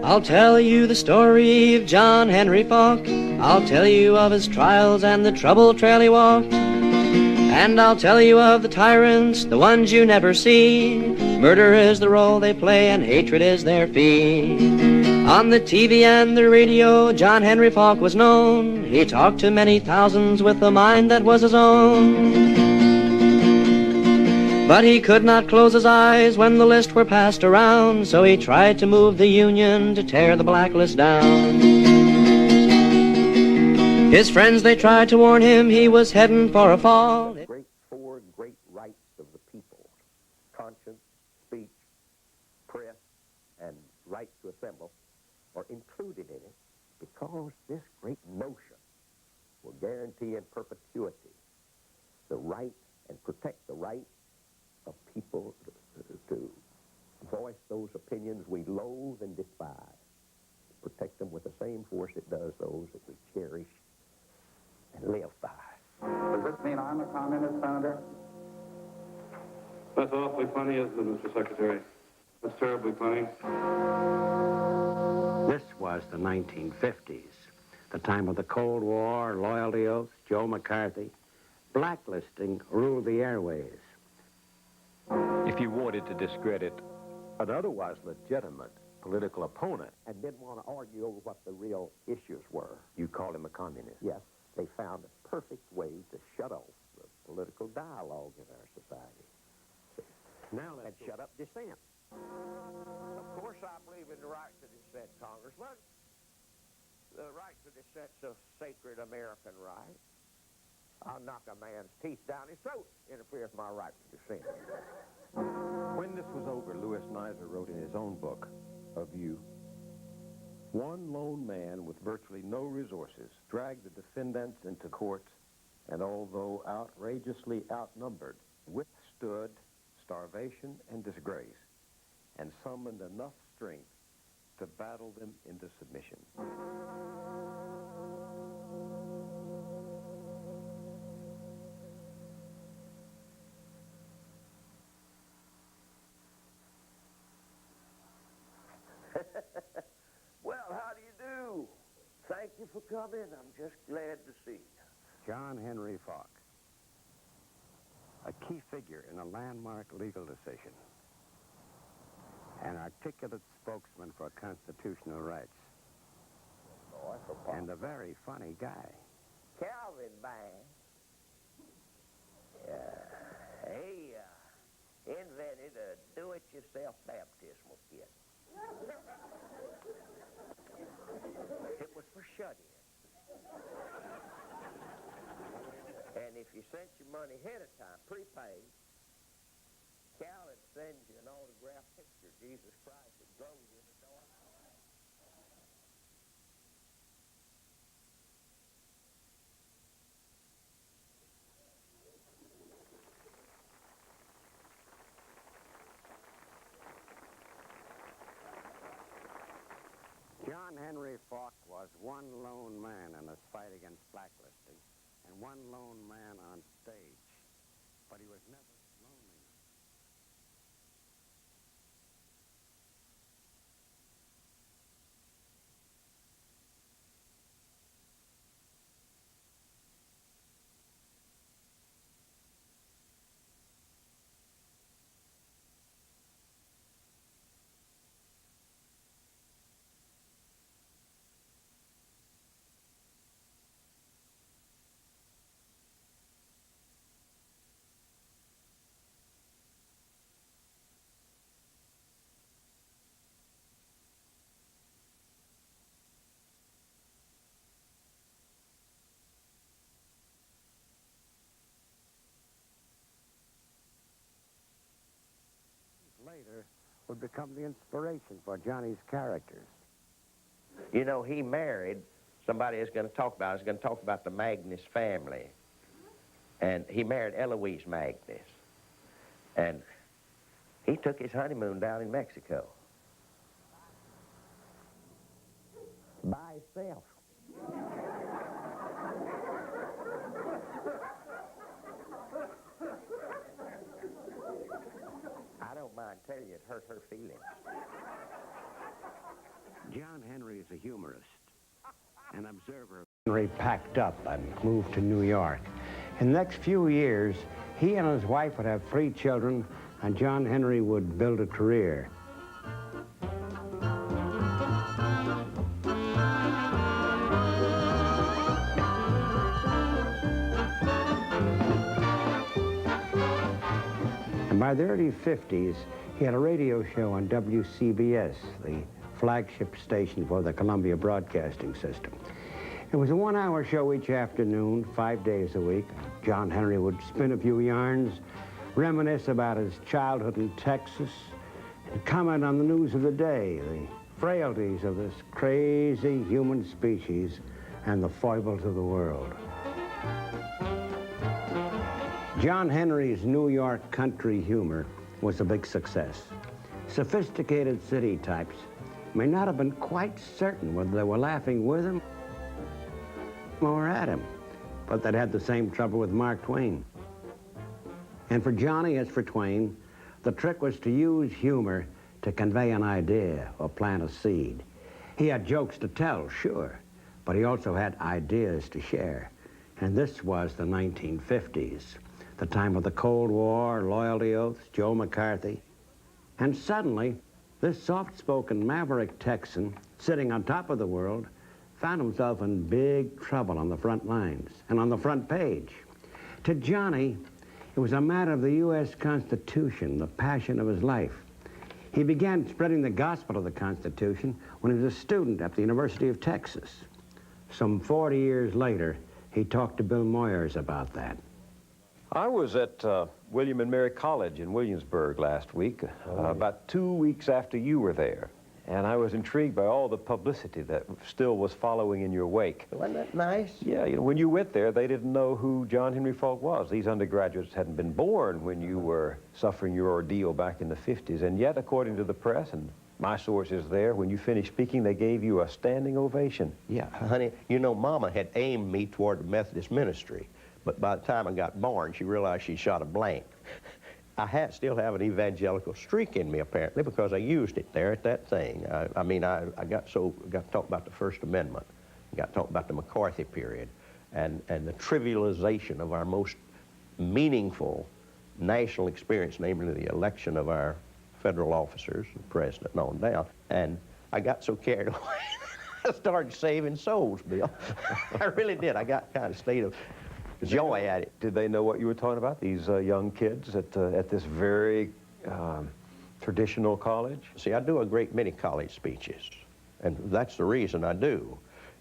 I'll tell you the story of John Henry Falk. I'll tell you of his trials and the troubled trail he walked. And I'll tell you of the tyrants, the ones you never see. Murder is the role they play and hatred is their fee. On the TV and the radio, John Henry Falk was known. He talked to many thousands with a mind that was his own. But he could not close his eyes when the list were passed around, so he tried to move the Union to tear the blacklist down. His friends, they tried to warn him he was heading for a fall. Four great rights of the people: conscience, speech, press, and right to assemble, are included in it because this great notion will guarantee in perpetuity the right and protect the right of people to voice those opinions we loathe and despise. Protect them with the same force it does those that we cherish and live by. Does this mean I'm a communist, Senator? That's awfully funny, isn't it, Mr. Secretary? That's terribly funny. This was the 1950s, the time of the Cold War, loyalty oaths, Joe McCarthy. Blacklisting ruled the airways. If you wanted to discredit an otherwise legitimate political opponent And didn't want to argue over what the real issues were. you call him a communist. Yes, they found a perfect way to shut off the political dialogue in our society. Now And shut up dissent. Of course I believe in the right to dissent, Congressman. The right to dissent's a sacred American right. I'll knock a man's teeth down his throat, interfere with my right to dissent. When this was over, Louis Nizer wrote in his own book, Of You, one lone man with virtually no resources dragged the defendants into court and, although outrageously outnumbered, withstood starvation and disgrace and summoned enough strength to battle them into submission. Well, how do you do? Thank you for coming. I'm just glad to see you. John Henry Falk, a key figure in a landmark legal decision, an articulate spokesman for constitutional rights, and a very funny guy. Calvin Bang. He invented a do-it-yourself baptismal kit. It was for shut-ins. And if you sent your money ahead of time, prepaid, Cal would send you an autographed picture of Jesus Christ that glows in the dark. John Henry Falk was one lone man in this fight against blacklisting, and one lone man on stage, but he was never lonely. Later would become the inspiration for Johnny's characters. You know, he married somebody is going to talk about. Is going to talk about the Magnus family. And he married Eloise Magnus. And he took his honeymoon down in Mexico. By himself. you, it hurt her feelings. John Henry is a humorist, an observer. Henry packed up and moved to New York. In the next few years, he and his wife would have 3 children, and John Henry would build a career. And by the early 50s, he had a radio show on WCBS, the flagship station for the Columbia Broadcasting System. It was a 1-hour show each afternoon, 5 days a week. John Henry would spin a few yarns, reminisce about his childhood in Texas, and comment on the news of the day, the frailties of this crazy human species and the foibles of the world. John Henry's New York country humor was a big success. Sophisticated city types may not have been quite certain whether they were laughing with him or at him, but they'd had the same trouble with Mark Twain. And for Johnny, as for Twain, the trick was to use humor to convey an idea or plant a seed. He had jokes to tell, sure, but he also had ideas to share. And this was the 1950s, the time of the Cold War, loyalty oaths, Joe McCarthy. And suddenly, this soft-spoken maverick Texan, sitting on top of the world, found himself in big trouble on the front lines and on the front page. To Johnny, it was a matter of the U.S. Constitution, the passion of his life. He began spreading the gospel of the Constitution when he was a student at the University of Texas. Some 40 years later, he talked to Bill Moyers about that. I was at William and Mary College in Williamsburg last week, about 2 weeks after you were there. And I was intrigued by all the publicity that still was following in your wake. Wasn't that nice? Yeah, you know, when you went there, they didn't know who John Henry Falk was. These undergraduates hadn't been born when you were suffering your ordeal back in the 50s. And yet, according to the press and my sources there, when you finished speaking, they gave you a standing ovation. Yeah, honey, you know, Mama had aimed me toward the Methodist ministry. But by the time I got born, she realized she shot a blank. I still have an evangelical streak in me, apparently, because I used it there at that thing. I got to talk about the First Amendment, got to talk about the McCarthy period, and the trivialization of our most meaningful national experience, namely the election of our federal officers, the president and on down. And I got so carried away, I started saving souls, Bill. I really did. I got kind of state of joy at it. Did they know what you were talking about, these young kids at this very traditional college? See, I do a great many college speeches, and that's the reason I do,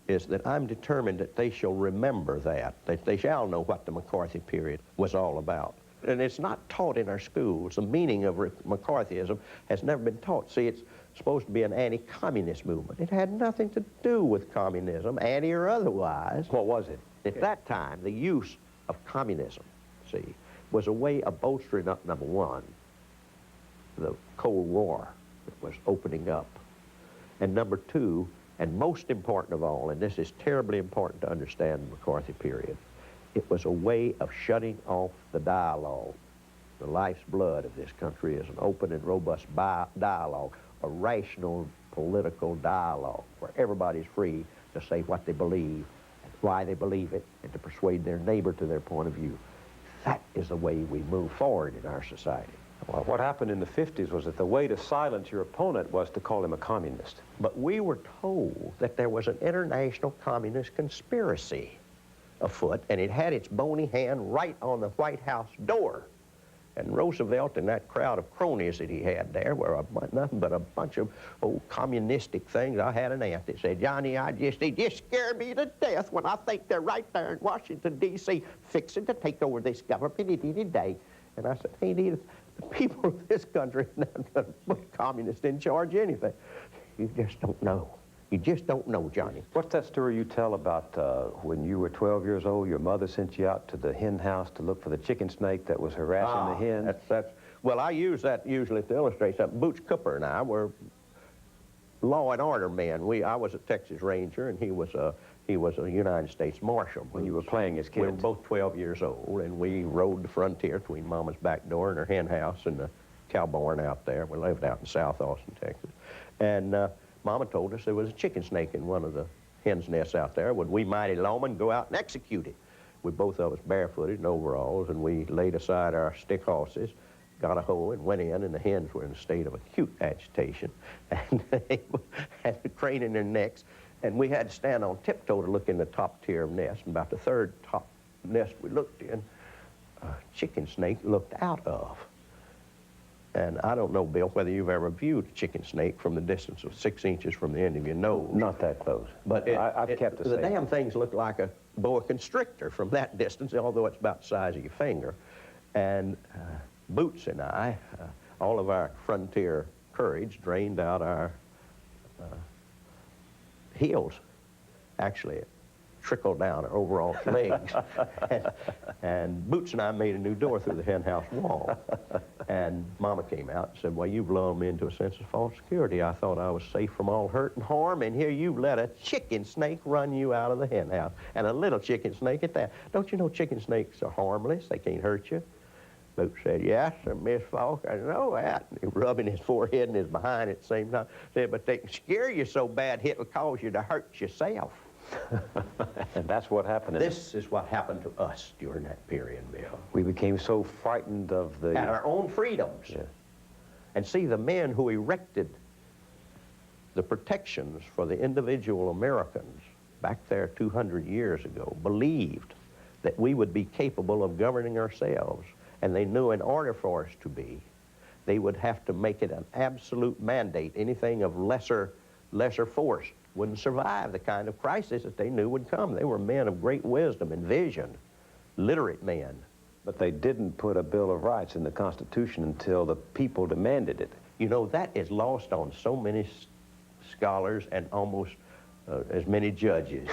is that I'm determined that they shall remember that they shall know what the McCarthy period was all about. And it's not taught in our schools. The meaning of McCarthyism has never been taught. See, it's supposed to be an anti-communist movement. It had nothing to do with communism, anti or otherwise. What was it? At that time, the use of communism, see, was a way of bolstering up, number one, the Cold War that was opening up. And number two, and most important of all, and this is terribly important to understand the McCarthy period, it was a way of shutting off the dialogue. The life's blood of this country is an open and robust dialogue, a rational political dialogue where everybody's free to say what they believe, why they believe it, and to persuade their neighbor to their point of view. That is the way we move forward in our society. Well, what happened in the 50s was that the way to silence your opponent was to call him a communist. But we were told that there was an international communist conspiracy afoot, and it had its bony hand right on the White House door. And Roosevelt and that crowd of cronies that he had there were nothing but a bunch of old communistic things. I had an aunt that said, Johnny, they just scare me to death when I think they're right there in Washington, D.C., fixing to take over this government any day. And I said, hey, Edith, the people of this country are not going to put communists in charge of anything. You just don't know. You just don't know, Johnny. What's that story you tell about when you were 12 years old, your mother sent you out to the hen house to look for the chicken snake that was harassing the hens? Well, I use that usually to illustrate something. Boots Cooper and I were law and order men. I was a Texas Ranger, and he was a United States Marshal. When you were playing as kids? We were both 12 years old, and we rode the frontier between Mama's back door and her hen house and the cowborn out there. We lived out in South Austin, Texas. And Mama told us there was a chicken snake in one of the hen's nests out there. Would we mighty lawmen go out and execute it? We both of us barefooted in overalls, and we laid aside our stick horses, got a hoe and went in, and the hens were in a state of acute agitation, and they had the crane in their necks, and we had to stand on tiptoe to look in the top tier of nest. And about the third top nest we looked in, a chicken snake looked out of. And I don't know, Bill, whether you've ever viewed a chicken snake from the distance of 6 inches from the end of your nose. Not that close. But I've kept the damn things look like a boa constrictor from that distance, although it's about the size of your finger. And Boots and I, all of our frontier courage drained out our heels. Actually, it trickled down our overall legs. and Boots and I made a new door through the hen house wall. And Mama came out and said, well, you've lulled me into a sense of false security. I thought I was safe from all hurt and harm, and here you've let a chicken snake run you out of the hen house, and a little chicken snake at that. Don't you know chicken snakes are harmless? They can't hurt you. Boots said, yes, sir, Miss Falk, I know that. And he was rubbing his forehead and his behind at the same time. Said, but they can scare you so bad it'll cause you to hurt yourself. And that's what happened. This is what happened to us during that period, Bill. We became so frightened of the... At our own freedoms. Yeah. And see, the men who erected the protections for the individual Americans back there 200 years ago believed that we would be capable of governing ourselves. And they knew in order for us to be, they would have to make it an absolute mandate. Anything of lesser force wouldn't survive the kind of crisis that they knew would come. They were men of great wisdom and vision, literate men. But they didn't put a Bill of Rights in the Constitution until the people demanded it. You know, that is lost on so many scholars and almost as many judges.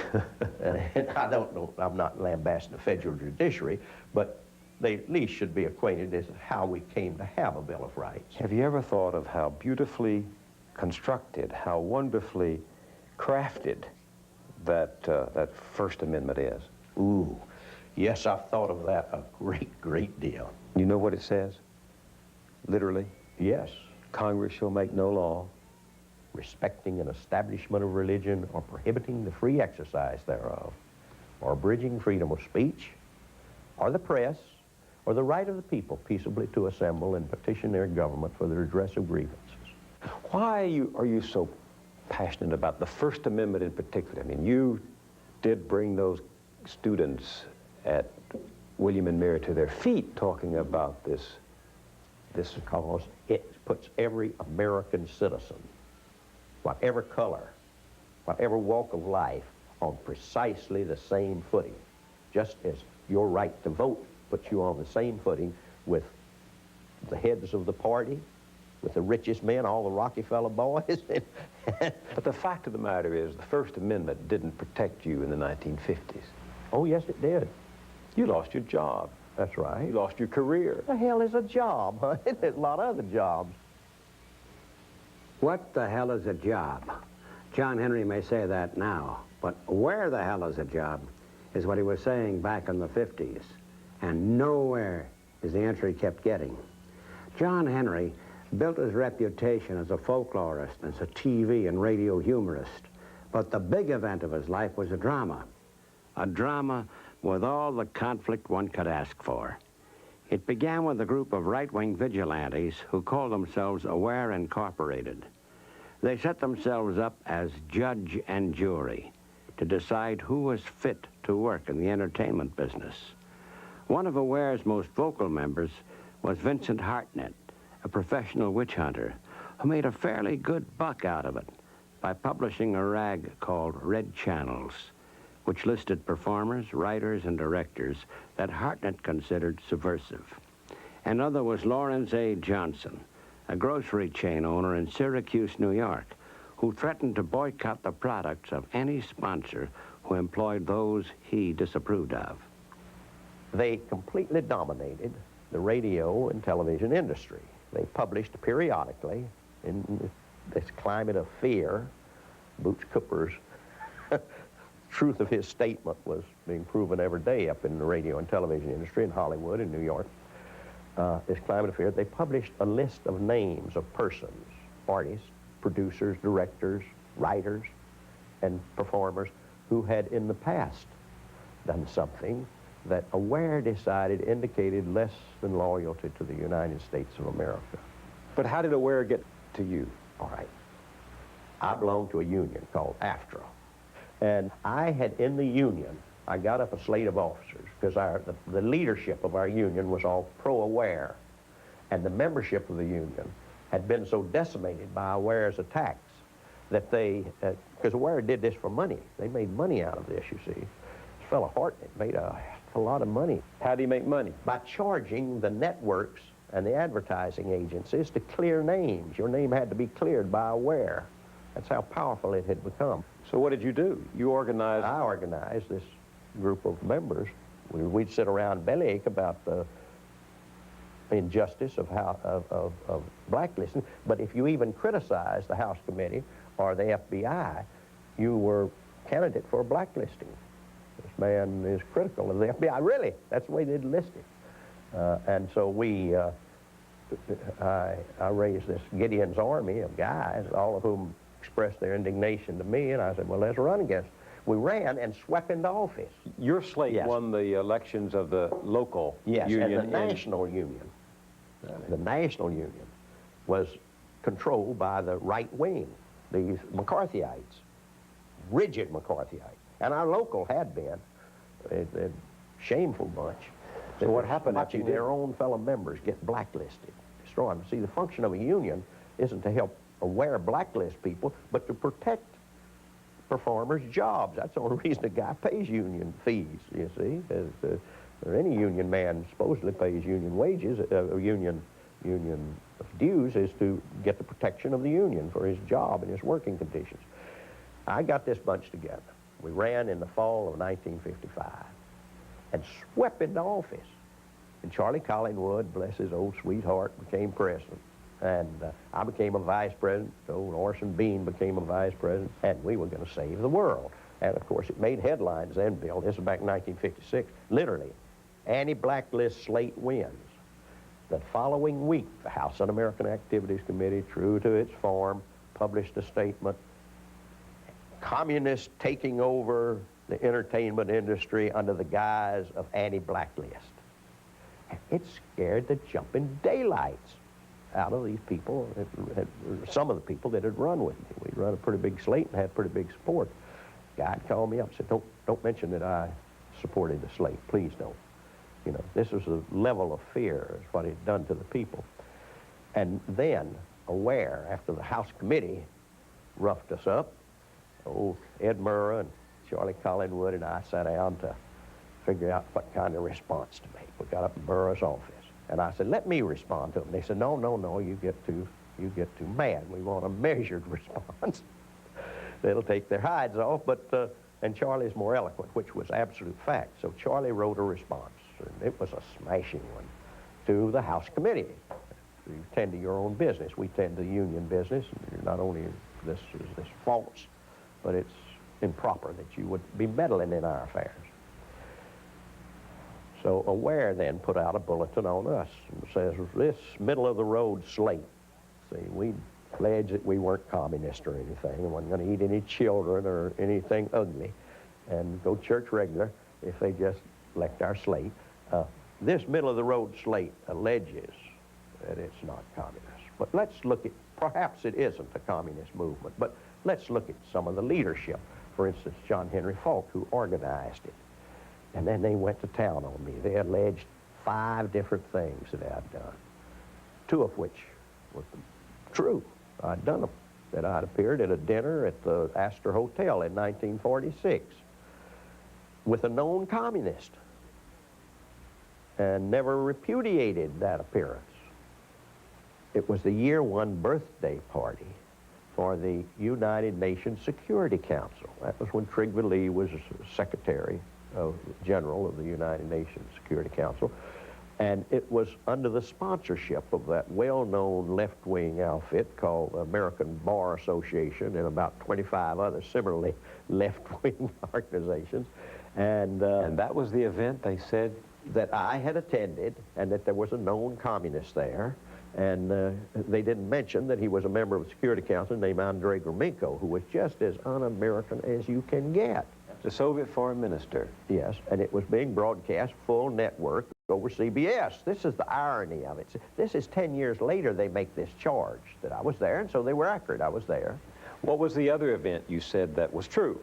And I don't know, I'm not lambasting the federal judiciary, but they at least should be acquainted as to how we came to have a Bill of Rights. Have you ever thought of how beautifully constructed, how wonderfully crafted that First Amendment is? Ooh, yes, I've thought of that a great deal. You know what it says? Literally? Yes. Congress shall make no law respecting an establishment of religion or prohibiting the free exercise thereof, or abridging freedom of speech, or the press, or the right of the people peaceably to assemble and petition their government for the redress of grievances. Why are you so passionate about the First Amendment in particular? I mean, you did bring those students at William and Mary to their feet talking about this. This is because it puts every American citizen, whatever color, whatever walk of life, on precisely the same footing, just as your right to vote puts you on the same footing with the heads of the party, with the richest men, all the Rockefeller boys. But the fact of the matter is, the First Amendment didn't protect you in the 1950s. Oh, yes, it did. You lost your job. That's right. You lost your career. What the hell is a job, huh? There's a lot of other jobs. What the hell is a job? John Henry may say that now, but where the hell is a job is what he was saying back in the 50s. And nowhere is the answer he kept getting. John Henry built his reputation as a folklorist, as a TV and radio humorist. But the big event of his life was a drama. A drama with all the conflict one could ask for. It began with a group of right-wing vigilantes who called themselves Aware Incorporated. They set themselves up as judge and jury to decide who was fit to work in the entertainment business. One of Aware's most vocal members was Vincent Hartnett, a professional witch hunter who made a fairly good buck out of it by publishing a rag called Red Channels, which listed performers, writers, and directors that Hartnett considered subversive. Another was Lawrence A. Johnson, a grocery chain owner in Syracuse, New York, who threatened to boycott the products of any sponsor who employed those he disapproved of. They completely dominated the radio and television industry. They published periodically in this climate of fear. Boots Cooper's truth of his statement was being proven every day up in the radio and television industry in Hollywood and New York. this climate affair, they published a list of names of persons, artists, producers, directors, writers, and performers who had in the past done something that Aware decided indicated less than loyalty to the United States of America. But how did Aware get to you? All right. I belonged to a union called AFTRA. And I had in the union, I got up a slate of officers because the leadership of our union was all pro-Aware. And the membership of the union had been so decimated by Aware's attacks that they, because Aware did this for money. They made money out of this, you see. This fellow Horton made a lot of money. How do you make money? By charging the networks and the advertising agencies to clear names. Your name had to be cleared by Aware. That's how powerful it had become. So what did you do? You organized... I organized this group of members. We'd sit around bellyache about the injustice of blacklisting. But if you even criticized the House Committee or the FBI, you were candidate for blacklisting. This man is critical of the FBI. Really, that's the way they'd list it. And so I raised this Gideon's army of guys, all of whom expressed their indignation to me, and I said, well, let's run against it. We ran and swept into office. Your slate Yes. won the elections of the local Yes, union. and the national union. The national union was controlled by the right wing, these McCarthyites, rigid McCarthyites. And our local had been a shameful bunch. So what happened after watching you did? their own fellow members get blacklisted, destroyed. See, the function of a union isn't to help Aware blacklist people, but to protect performers' jobs. That's the only reason a guy pays union fees, you see. Or any union man supposedly pays union wages, union dues, is to get the protection of the union for his job and his working conditions. I got this bunch together. We ran in the fall of 1955 and swept into office. And Charlie Collingwood, bless his old sweetheart, became president. And I became a vice president. Old Orson Bean became a vice president. And we were going to save the world. And, of course, it made headlines then, Bill. This was back in 1956. Literally, anti-blacklist slate wins. The following week, the House Un-American Activities Committee, true to its form, published a statement, communists taking over the entertainment industry under the guise of anti-blacklist. It scared the jumping daylights out of these people, some of the people that had run with me. We'd run a pretty big slate and had pretty big support. Guy called me up and said, don't mention that I supported the slate. Please don't. You know, this was a level of fear, is what it had done to the people. And then, Aware, after the House Committee roughed us up, old Ed Murrah and Charlie Collingwood and I sat down to figure out what kind of response to make. We got up in Murrah's office. And I said, let me respond to them. They said, no, you get too mad. We want a measured response. They'll take their hides off, but, and Charlie's more eloquent, which was absolute fact. So Charlie wrote a response, and it was a smashing one, to the House Committee. You tend to your own business. We tend to union business. And not only this is this false, but it's improper that you would be meddling in our affairs. So Aware then put out a bulletin on us and says, this middle-of-the-road slate. See, we pledged that we weren't communist or anything, and wasn't going to eat any children or anything ugly, and go to church regular if they just elect our slate. This middle-of-the-road slate alleges that it's not communist. But let's look at, perhaps it isn't a communist movement, but let's look at some of the leadership. For instance, John Henry Falk, who organized it. And then they went to town on me. They alleged 5 different things that I'd done, 2 of which were true. I'd done them. That I'd appeared at a dinner at the Astor Hotel in 1946 with a known communist and never repudiated that appearance. It was the year 1 birthday party for the United Nations Security Council. That was when Trygve Lie was Secretary General of the United Nations Security Council, and it was under the sponsorship of that well-known left-wing outfit called the American Bar Association and about 25 other similarly left-wing organizations. And that was the event they said that I had attended and that there was a known communist there. And they didn't mention that he was a member of the Security Council named Andrei Gromyko, who was just as un-American as you can get. The Soviet foreign minister. Yes, and it was being broadcast full network over CBS. This is the irony of it. This is 10 years later they make this charge that I was there, and so they were accurate. I was there. What was the other event you said that was true?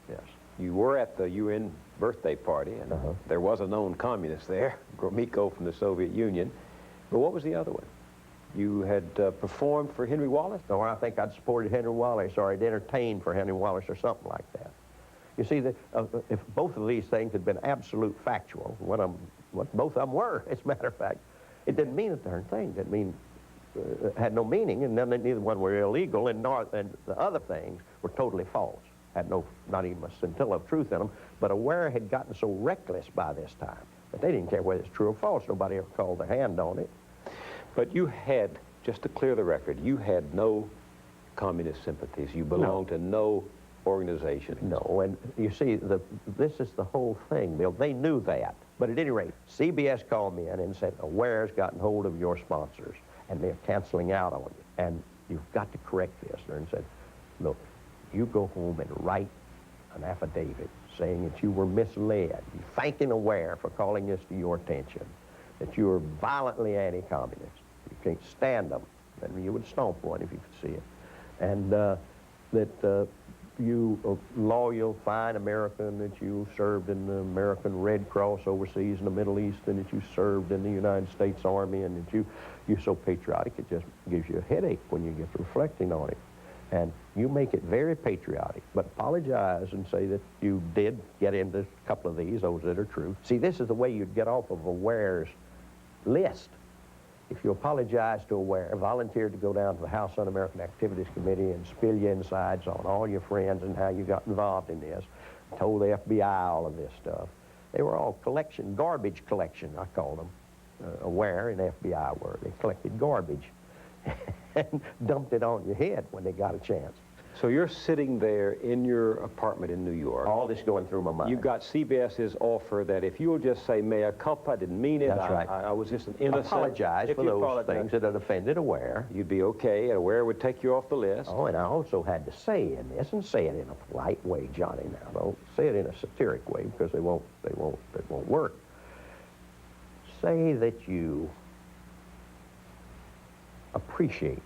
Yes. You were at the UN birthday party, and there was a known communist there, Gromyko from the Soviet Union. But what was the other one? You had performed for Henry Wallace? No, I think I'd supported Henry Wallace, or I'd entertained for Henry Wallace, or something like that. You see, if both of these things had been absolute factual, what both of them were, as a matter of fact, it didn't mean a darn thing. It didn't mean, had no meaning, and then neither one were illegal, and the other things were totally false. Had not even a scintilla of truth in them. But Aware had gotten so reckless by this time that they didn't care whether it's true or false. Nobody ever called their hand on it. But you had, just to clear the record, you had no communist sympathies. You belonged to no organization. No, and you see, this is the whole thing, Bill. They knew that. But at any rate, CBS called me in and said, Aware's gotten hold of your sponsors, and they're canceling out on you. And you've got to correct this. And said, look, you go home and write an affidavit saying that you were misled, thanking Aware for calling this to your attention, that you were violently anti-communist. You can't stand them. And you would stomp one if you could see it. And that you a loyal, fine American, that you served in the American Red Cross overseas in the Middle East, and that you served in the United States Army, and that you're so patriotic it just gives you a headache when you get to reflecting on it. And you make it very patriotic, but apologize and say that you did get into a couple of those that are true. See, this is the way you'd get off of Aware's list. If you apologize to Aware, volunteered to go down to the House Un-American Activities Committee and spill your insides on all your friends and how you got involved in this, told the FBI all of this stuff. They were all garbage collection, I called them. Aware and FBI were. They collected garbage and dumped it on your head when they got a chance. So you're sitting there in your apartment in New York. All this going through my mind. You got CBS's offer that if you'll just say mea culpa, I didn't mean it. That's right. I was just an innocent. Apologize for those things that had offended Aware. You'd be okay, and Aware would take you off the list. Oh, and I also had to say in this, and say it in a polite way, Johnny. Now, don't say it in a satiric way because it won't work. Say that you appreciate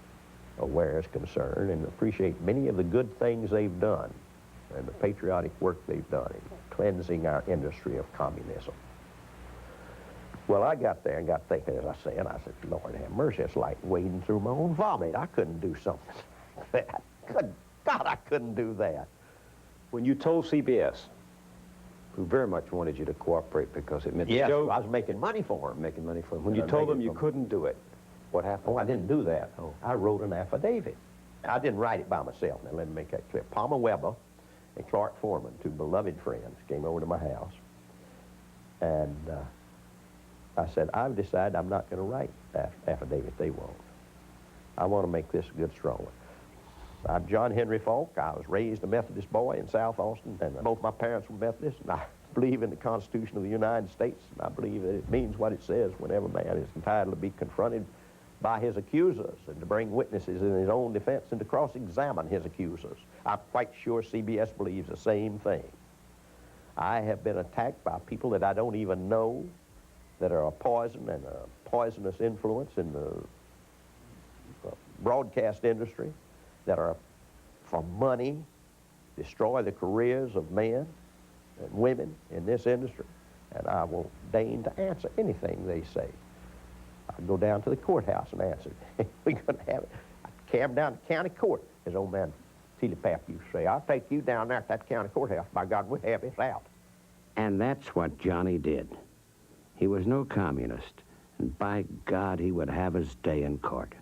Aware's concern and appreciate many of the good things they've done and the patriotic work they've done in cleansing our industry of communism. Well, I got there and got thinking, as I say, and I said, Lord have mercy, it's like wading through my own vomit. I couldn't do something like that. Good God, I couldn't do that. When you told CBS, who very much wanted you to cooperate because it meant the joke. I was making money for them. Making money for them. When you told them you couldn't do it, what happened? Oh, I didn't do that. Oh. I wrote an affidavit. I didn't write it by myself. Now, let me make that clear. Palmer Weber and Clark Foreman, two beloved friends, came over to my house. And I said, I've decided I'm not going to write that affidavit they want. I want to make this a good, strong one. I'm John Henry Falk. I was raised a Methodist boy in South Austin, and both my parents were Methodists, and I believe in the Constitution of the United States, and I believe that it means what it says whenever man is entitled to be confronted by his accusers and to bring witnesses in his own defense and to cross-examine his accusers. I'm quite sure CBS believes the same thing. I have been attacked by people that I don't even know, that are a poison and a poisonous influence in the broadcast industry, that are for money, destroy the careers of men and women in this industry, and I won't deign to answer anything they say. I'd go down to the courthouse and answer it. We're going to have it. I'd carry them down to county court, as old man Telepap used to say. I'll take you down there at that county courthouse. By God, we'll have this out. And that's what Johnny did. He was no communist, and by God, he would have his day in court.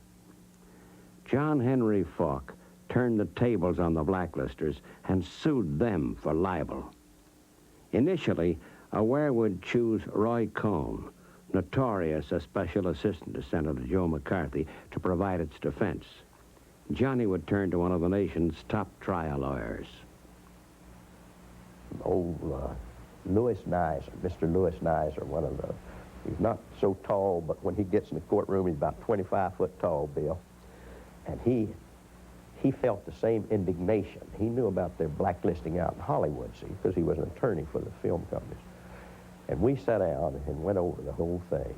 John Henry Falk turned the tables on the blacklisters and sued them for libel. Initially, Aware would choose Roy Cohn, notorious as special assistant to Senator Joe McCarthy, to provide its defense. Johnny would turn to one of the nation's top trial lawyers. Old Louis Nizer, Mr. Louis Nizer, he's not so tall, but when he gets in the courtroom, he's about 25 foot tall, Bill. And he felt the same indignation. He knew about their blacklisting out in Hollywood, see, because he was an attorney for the film companies. And we sat down and went over the whole thing.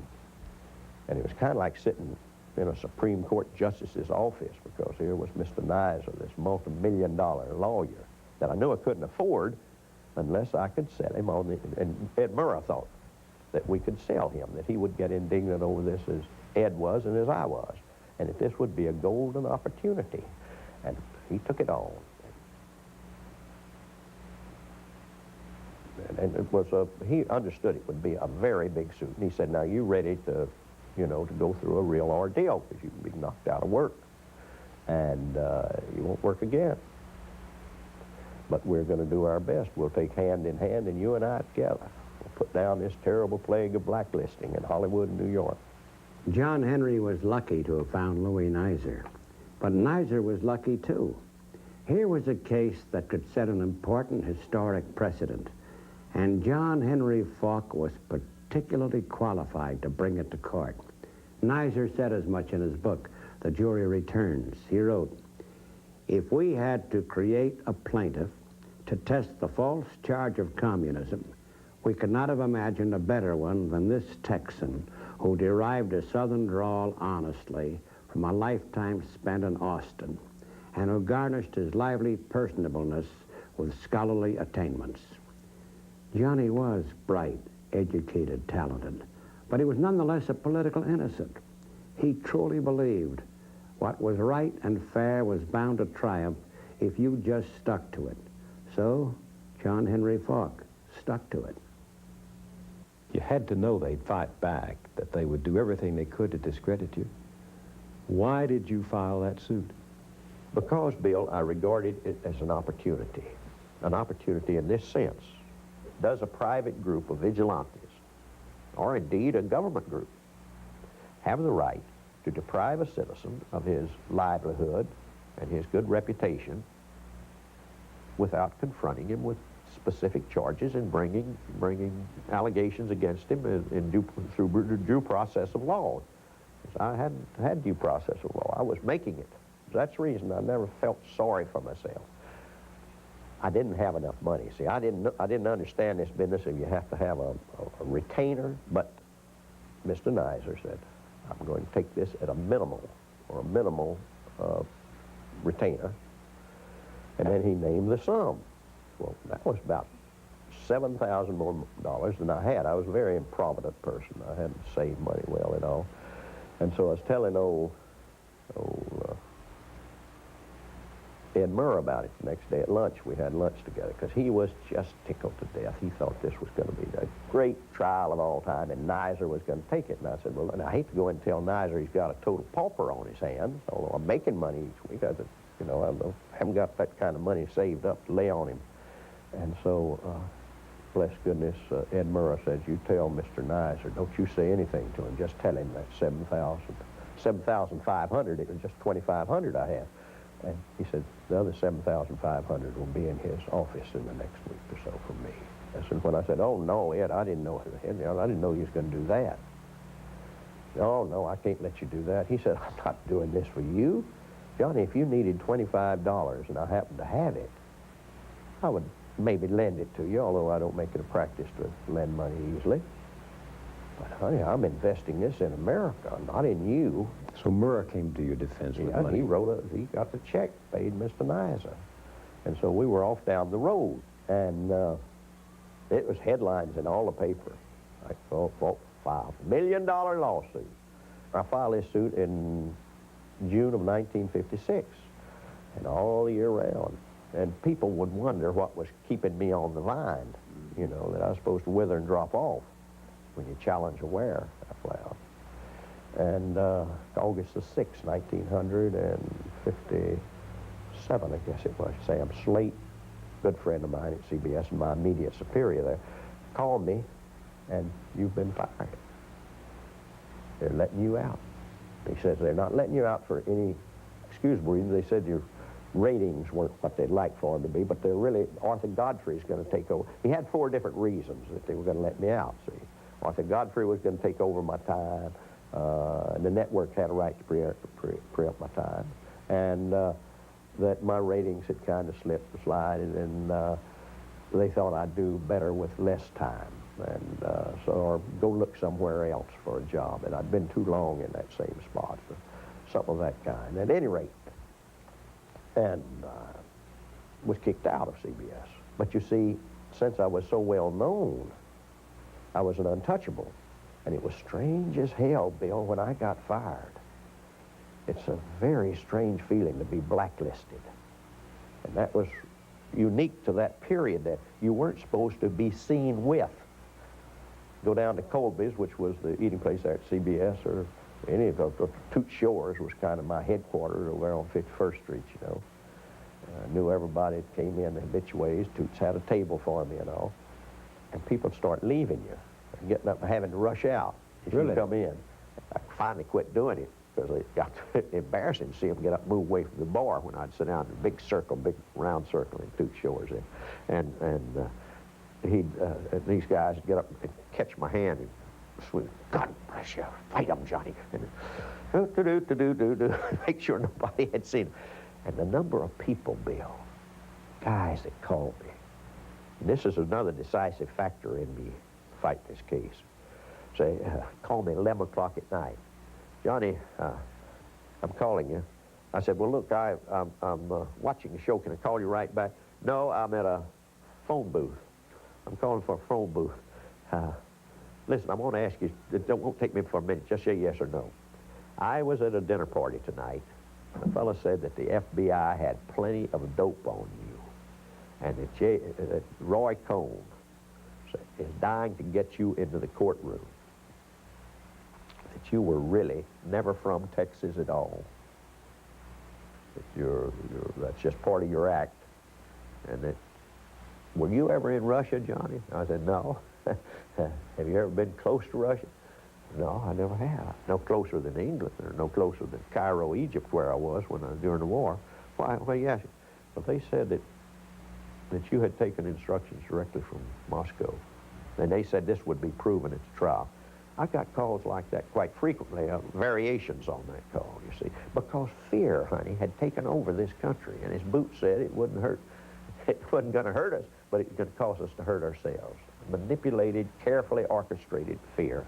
And it was kind of like sitting in a Supreme Court justice's office, because here was Mr. Nizer, this multi-million-dollar lawyer that I knew I couldn't afford unless I could set him on the... And Ed Murrah thought that we could sell him, that he would get indignant over this as Ed was and as I was, and that this would be a golden opportunity. And he took it on. And it was he understood it would be a very big suit. And he said, now you ready to, you know, to go through a real ordeal, because you can be knocked out of work. And you won't work again. But we're going to do our best. We'll take hand in hand, and you and I together. We'll put down this terrible plague of blacklisting in Hollywood and New York. John Henry was lucky to have found Louis Nizer. But Nizer was lucky, too. Here was a case that could set an important historic precedent, and John Henry Faulk was particularly qualified to bring it to court. Nizer said as much in his book, The Jury Returns. He wrote, "If we had to create a plaintiff to test the false charge of communism, we could not have imagined a better one than this Texan who derived a Southern drawl honestly from a lifetime spent in Austin, and who garnished his lively personableness with scholarly attainments." Johnny was bright, educated, talented, but he was nonetheless a political innocent. He truly believed what was right and fair was bound to triumph if you just stuck to it. So, John Henry Faulk stuck to it. You had to know they'd fight back, that they would do everything they could to discredit you. Why did you file that suit? Because, Bill, I regarded it as an opportunity. An opportunity in this sense. Does a private group of vigilantes, or indeed a government group, have the right to deprive a citizen of his livelihood and his good reputation without confronting him with specific charges and bringing allegations against him through due process of law? I hadn't had due process of law. I was making it. That's the reason I never felt sorry for myself. I didn't have enough money. See, I didn't understand this business, and you have to have a retainer. But Mr. Nizer said, I'm going to take this at a minimal retainer. And then he named the sum. Well, that was about $7,000 more than I had. I was a very improvident person. I hadn't saved money well at all. And so I was telling old Ed Murrah about it the next day at lunch. We had lunch together, because he was just tickled to death. He thought this was going to be the great trial of all time, and Nizer was going to take it. And I said, well, and I hate to go in and tell Nizer he's got a total pauper on his hands, although I'm making money each week. I haven't got that kind of money saved up to lay on him. And so, bless goodness, Ed Murrah says, you tell Mr. Nizer, don't you say anything to him. Just tell him that $7,500, it was just $2,500 I had. And he said, the other $7,500 will be in his office in the next week or so for me. And so when I said, oh, no, Ed, I didn't know he was going to do that. Oh, no, I can't let you do that. He said, I'm not doing this for you. Johnny, if you needed $25 and I happened to have it, I would maybe lend it to you, although I don't make it a practice to lend money easily. But, honey, I'm investing this in America, not in you. So Murrah came to your defense with money. He got the check, paid Mr. Nizer. And so we were off down the road. And it was headlines in all the paper. I filed $1 million lawsuit. I filed this suit in June of 1956, and all year round. And people would wonder what was keeping me on the line, you know, that I was supposed to wither and drop off when you challenge a wear, I found. And August the 6th, 1957, I guess it was, Sam Slate, good friend of mine at CBS and my immediate superior there, called me, and you've been fired. They're letting you out. He says they're not letting you out for any excusable reason. They said ratings weren't what they'd like for them to be, but they're really, Arthur Godfrey's going to take over. He had 4 different reasons that they were going to let me out, see. Arthur Godfrey was going to take over my time. The network had a right to pre-up my time. And that my ratings had kind of slipped and slided, and they thought I'd do better with less time. And or go look somewhere else for a job. And I'd been too long in that same spot for something of that kind. At any rate, and was kicked out of CBS. But you see, since I was so well known, I was an untouchable. And it was strange as hell, Bill, when I got fired. It's a very strange feeling to be blacklisted. And that was unique to that period, that you weren't supposed to be seen with. Go down to Colby's, which was the eating place there at CBS, or any of those. Toots Shores was kind of my headquarters over there on 51st Street, you know. I knew everybody that came in the habitués. Toots had a table for me and all. And people would start leaving you, and getting up and having to rush out if you come in. I finally quit doing it because it got embarrassing to see them get up and move away from the bar when I'd sit down in a big circle, big round circle in Toots Shores. These guys would get up and catch my hand and swear, God bless you, fight them, Johnny. And make sure nobody had seen him. And the number of people, Bill, guys that called me, and this is another decisive factor in me fighting this case. Say, call me 11 o'clock at night. Johnny, I'm calling you. I said, well, look, I'm watching the show. Can I call you right back? No, I'm at a phone booth. I'm calling for a phone booth. Listen, I want to ask you, it won't take me for a minute, just say yes or no. I was at a dinner party tonight. The fellow said that the FBI had plenty of dope on you, and that Roy Cohn is dying to get you into the courtroom, that you were really never from Texas at all, that that's just part of your act, and that, were you ever in Russia, Johnny? I said, no. Have you ever been close to Russia? No, I never have. No closer than England, or no closer than Cairo, Egypt, where I was during the war. Why, yes. But they said that you had taken instructions directly from Moscow. And they said this would be proven at the trial. I got calls like that quite frequently, variations on that call, you see, because fear, honey, had taken over this country. And as Boots said, it wasn't going to hurt us, but it was going to cause us to hurt ourselves. Manipulated, carefully orchestrated fear.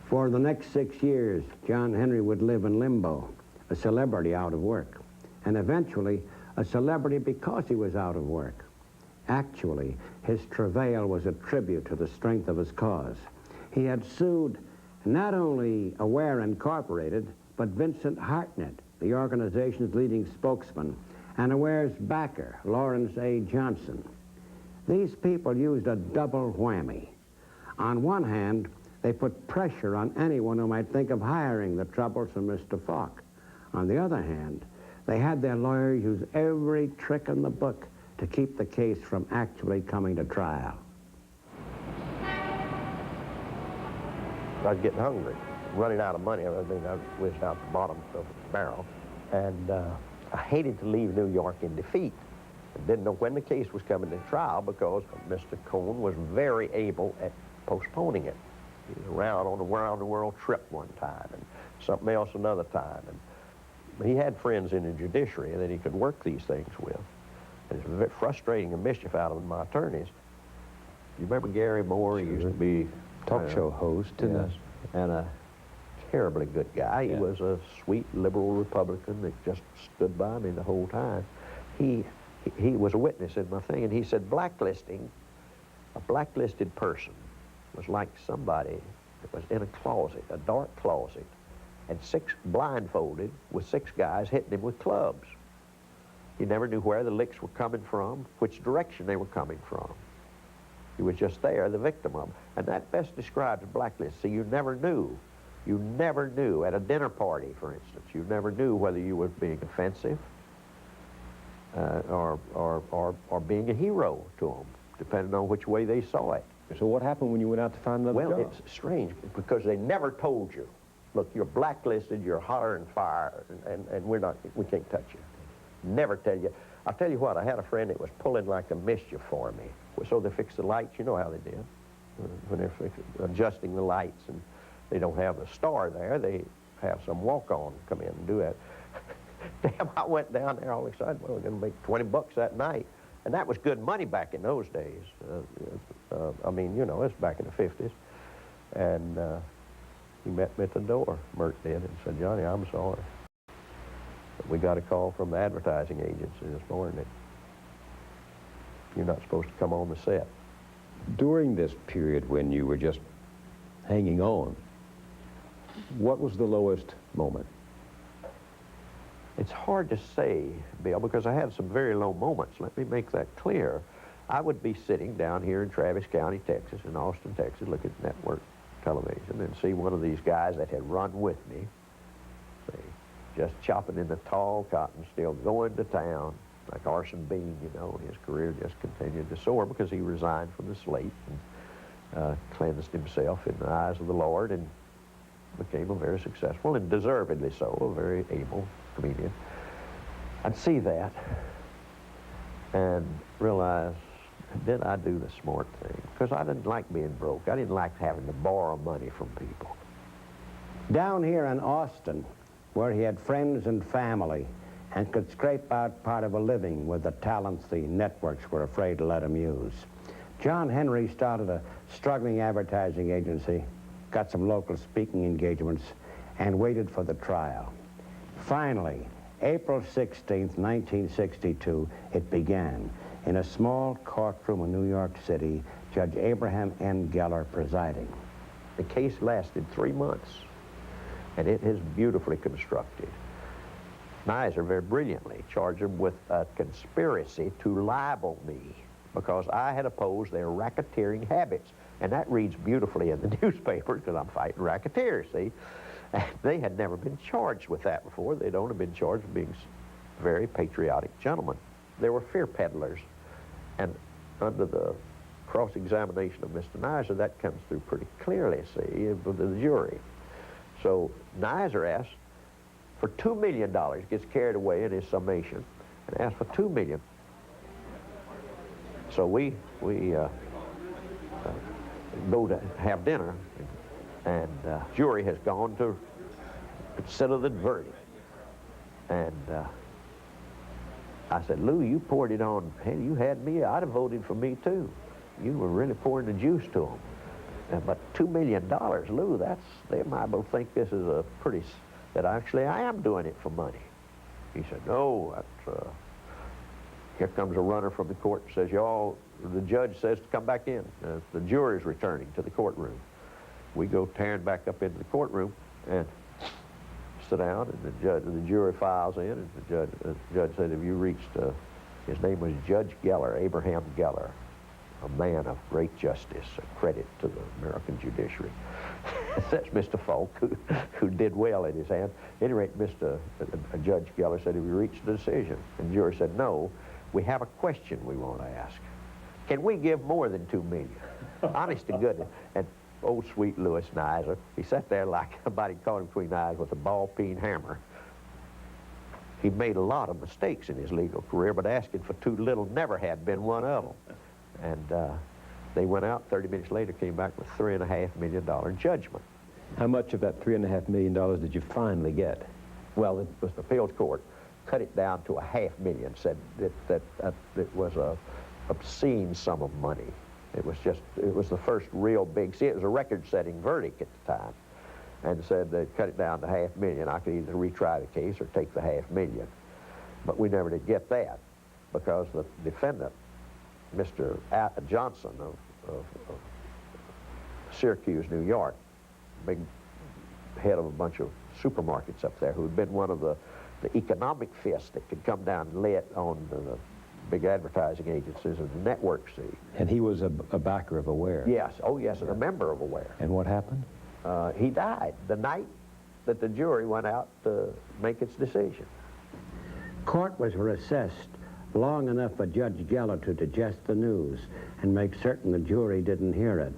For the next 6 years, John Henry would live in limbo, a celebrity out of work, and eventually a celebrity because he was out of work. Actually, his travail was a tribute to the strength of his cause. He had sued not only Aware Incorporated, but Vincent Hartnett, the organization's leading spokesman, and Aware's backer, Lawrence A. Johnson. These people used a double whammy. On one hand, they put pressure on anyone who might think of hiring the troublesome Mr. Falk. On the other hand, they had their lawyer use every trick in the book to keep the case from actually coming to trial. I was getting hungry, running out of money. I mean, I was out the bottom of the barrel. And I hated to leave New York in defeat. I didn't know when the case was coming to trial because Mr. Cohn was very able at postponing it. He was around on the round-the-world trip one time and something else another time. And he had friends in the judiciary that he could work these things with. And it's very frustrating and mischief out of my attorneys. You remember Gary Moore? He used to be talk show host. Yes, and a terribly good guy. Yeah. He was a sweet liberal Republican that just stood by me the whole time. He was a witness in my thing, and he said blacklisting, a blacklisted person was like somebody that was in a closet, a dark closet, and blindfolded with 6 guys hitting him with clubs. He never knew where the licks were coming from, which direction they were coming from. He was just there, the victim of them. And that best describes blacklist. See, you never knew. You never knew. At a dinner party, for instance, you never knew whether you were being offensive or being a hero to them, depending on which way they saw it. So what happened when you went out to find another job? Well, it's strange because they never told you. Look, you're blacklisted, you're hotter and fire, and we can't touch you. never tell you. I'll tell you what, I had a friend that was pulling like a mischief for me. So they fixed the lights, you know how they did. When they're adjusting the lights and they don't have the star there, they have some walk-on come in and do that. Damn, I went down there all excited. Well, we're going to make 20 bucks that night. And that was good money back in those days. I mean, you know, it's back in the 50s. And he met me at the door, Mert did, and said, Johnny, I'm sorry. But we got a call from the advertising agency this morning that you're not supposed to come on the set. During this period when you were just hanging on, what was the lowest moment? It's hard to say, Bill, because I had some very low moments. Let me make that clear. I would be sitting down here in Travis County, Texas, in Austin, Texas, look at network television and see one of these guys that had run with me, say, just chopping in the tall cotton, still going to town, like Orson Bean, you know. His career just continued to soar because he resigned from the slate and cleansed himself in the eyes of the Lord and became a very successful, and deservedly so, a very able comedian. I'd see that and realize, did I do the smart thing? Because I didn't like being broke. I didn't like having to borrow money from people. Down here in Austin, where he had friends and family and could scrape out part of a living with the talents the networks were afraid to let him use, John Henry started a struggling advertising agency, got some local speaking engagements, and waited for the trial. Finally, April 16th, 1962, it began. In a small courtroom in New York City, Judge Abraham N. Geller presiding. The case lasted 3 months, and it is beautifully constructed. Nizer very brilliantly charged him with a conspiracy to libel me because I had opposed their racketeering habits. And that reads beautifully in the newspapers because I'm fighting racketeers, see? And they had never been charged with that before. They'd only been charged with being very patriotic gentlemen. They were fear peddlers. And under the cross-examination of Mr. Nizer, that comes through pretty clearly, see, with the jury. So Nizer asked for $2 million, gets carried away in his summation, and asked for $2 million. So we go to have dinner, and jury has gone to consider the verdict. And I said, Lou, you poured it on. Hey, you had me. I'd have voted for me, too. You were really pouring the juice to them. But $2 million, Lou, they might both think this is a pretty, that actually I am doing it for money. He said, no, that's, here comes a runner from the court and says, the judge says to come back in. The jury's returning to the courtroom. We go tearing back up into the courtroom and sit down, and the jury files in, and the judge said, have you reached, his name was Judge Geller, Abraham Geller, a man of great justice, a credit to the American judiciary. That's Mr. Falk, who did well in his hand. At any rate, Judge Geller said, have you reached a decision? And the jury said, no, we have a question we want to ask. Can we give more than $2 million? Honest to goodness. And old sweet Louis Nizer, he sat there like somebody caught him between the eyes with a ball-peen hammer. He made a lot of mistakes in his legal career, but asking for too little never had been one of them. And they went out, 30 minutes later, came back with $3.5 million judgment. How much of that $3.5 million did you finally get? Well, it was the appeals court cut it down to $500,000, said that it was a obscene sum of money. It was the first real big, see, it was a record-setting verdict at the time, and said they'd cut it down to $500,000. I could either retry the case or take the $500,000. But we never did get that because the defendant, Mr. Johnson of Syracuse, New York, big head of a bunch of supermarkets up there, who had been one of the economic fists that could come down and lay it on the big advertising agencies and the networks, see. And he was a backer of Aware. Yes, oh yes, and a member of Aware. And what happened? He died the night that the jury went out to make its decision. Court was recessed long enough for Judge Geller to digest the news and make certain the jury didn't hear it.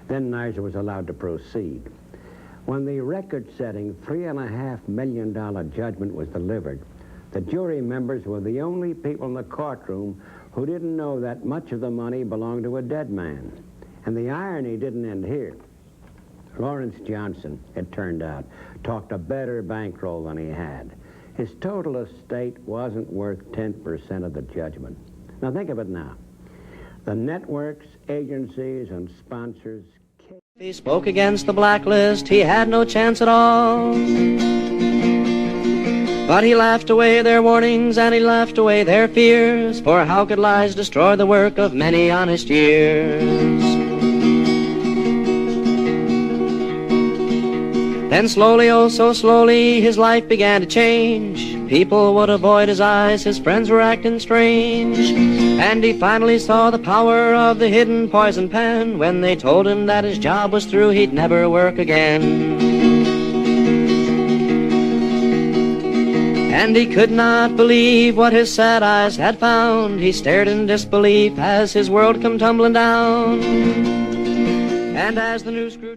Then Nizer was allowed to proceed. When the record-setting $3.5 million judgment was delivered, The jury members were the only people in the courtroom who didn't know that much of the money belonged to a dead man. And the irony didn't end here. Lawrence Johnson, it turned out, talked a better bankroll than he had. His total estate wasn't worth 10% of the judgment. Now think of it now. The networks, agencies, and sponsors... If he spoke against the blacklist, he had no chance at all. But he laughed away their warnings and he laughed away their fears, for how could lies destroy the work of many honest years? Then slowly, oh so slowly, his life began to change. People would avoid his eyes, his friends were acting strange. And he finally saw the power of the hidden poison pen when they told him that his job was through, he'd never work again. And he could not believe what his sad eyes had found. He stared in disbelief as his world come tumbling down. And as the news grew